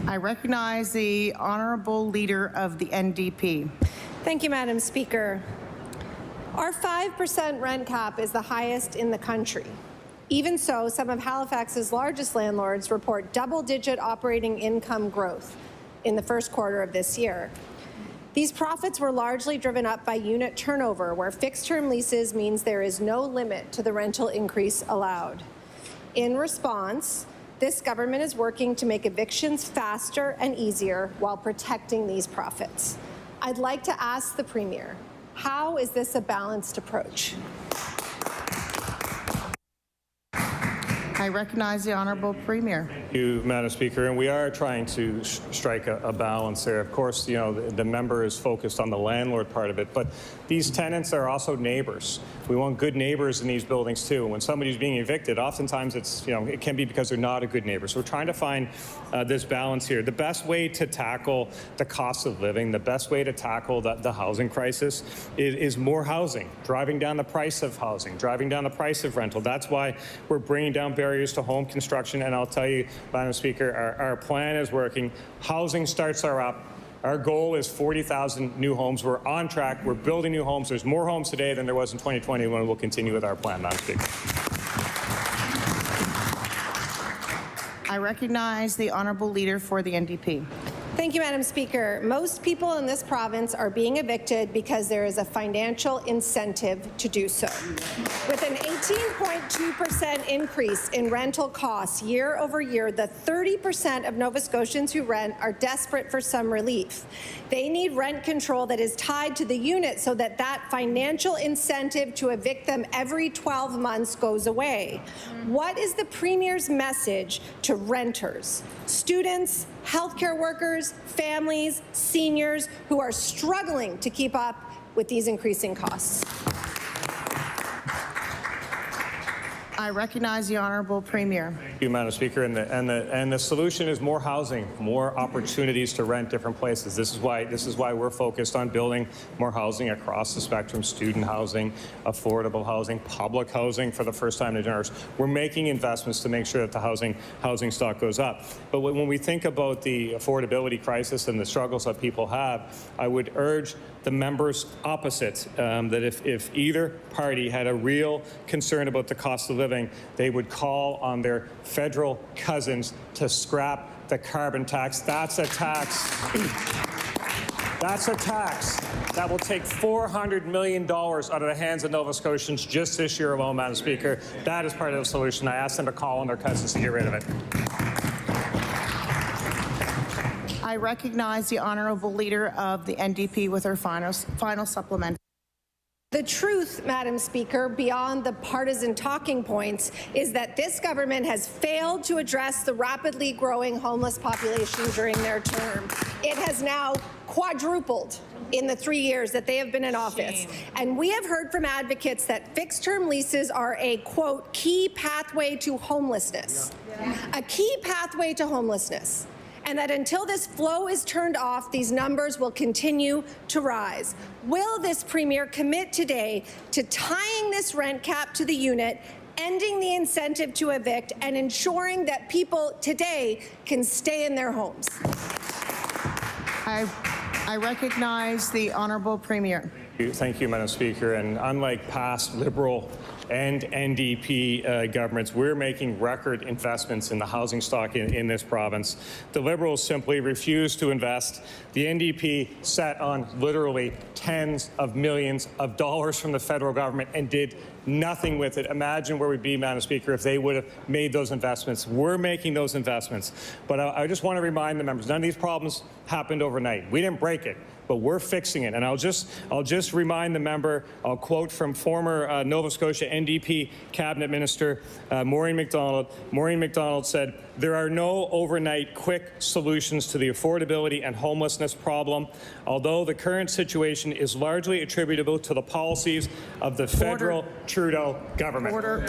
I recognize the Honourable Leader of the NDP. Thank you, Madam Speaker. Our 5% rent cap is the highest in the country. Even so, some of Halifax's largest landlords report double-digit operating income growth in the first quarter of this year. These profits were largely driven up by unit turnover, where fixed-term leases means there is no limit to the rental increase allowed. In response, this government is working to make evictions faster and easier while protecting these profits. I'd like to ask the Premier, how is this a balanced approach? I recognize the Honourable Premier. Thank you, Madam Speaker. And we are trying to strike a balance there. Of course, you know, the member is focused on the landlord part of it, but these tenants are also neighbours. We want good neighbours in these buildings too. When somebody's being evicted, oftentimes it's, you know, it can be because they're not a good neighbour. So we're trying to find this balance here. The best way to tackle the cost of living, the best way to tackle the housing crisis is more housing, driving down the price of housing, driving down the price of rental. That's why we're bringing down barriers to home construction. And I'll tell you, Madam Speaker, our plan is working. Housing starts are up. Our goal is 40,000 new homes. We're on track. We're building new homes. There's more homes today than there was in 2021. We'll continue with our plan, Madam Speaker. I recognize the Honourable Leader for the NDP. Thank you, Madam Speaker. Most people in this province are being evicted because there is a financial incentive to do so. With an 18.2% increase in rental costs year over year, the 30% of Nova Scotians who rent are desperate for some relief. They need rent control that is tied to the unit so that that financial incentive to evict them every 12 months goes away. What is the Premier's message to renters, students, healthcare workers, families, seniors who are struggling to keep up with these increasing costs? I recognize the Honourable Premier. Thank you, Madam Speaker. And the solution is more housing, more opportunities to rent different places. This is why we're focused on building more housing across the spectrum: student housing, affordable housing, public housing for the first time in generations. We're making investments to make sure that the housing stock goes up. But when we think about the affordability crisis and the struggles that people have, I would urge the members opposite, that if either party had a real concern about the cost of living, they would call on their federal cousins to scrap the carbon tax. That's a tax. That's a tax that will take $400 million out of the hands of Nova Scotians just this year alone, Madam Speaker. That is part of the solution. I asked them to call on their cousins to get rid of it. I recognize the Honourable Leader of the NDP with her final supplement. The truth, Madam Speaker, beyond the partisan talking points, is that this government has failed to address the rapidly growing homeless population during their term. It has now quadrupled in the 3 years that they have been in office. And we have heard from advocates that fixed-term leases are a, quote, key pathway to homelessness. A key pathway to homelessness. And that until this flow is turned off, these numbers will continue to rise. Will this Premier commit today to tying this rent cap to the unit, ending the incentive to evict, and ensuring that people today can stay in their homes? I recognize the Honourable Premier. Thank you, Madam Speaker. And unlike past Liberal and NDP governments, we're making record investments in the housing stock in this province. The Liberals simply refuse to invest. The NDP sat on literally tens of millions of dollars from the federal government and did nothing with it. Imagine where we'd be, Madam Speaker, if they would have made those investments. We're making those investments. But I just want to remind the members, none of these problems happened overnight. We didn't break it, but we're fixing it. And I'll just remind the member, I'll quote from former Nova Scotia NDP Cabinet Minister Maureen MacDonald. Maureen MacDonald said, "There are no overnight quick solutions to the affordability and homelessness problem, although the current situation is largely attributable to the policies of the federal Trudeau government." Order.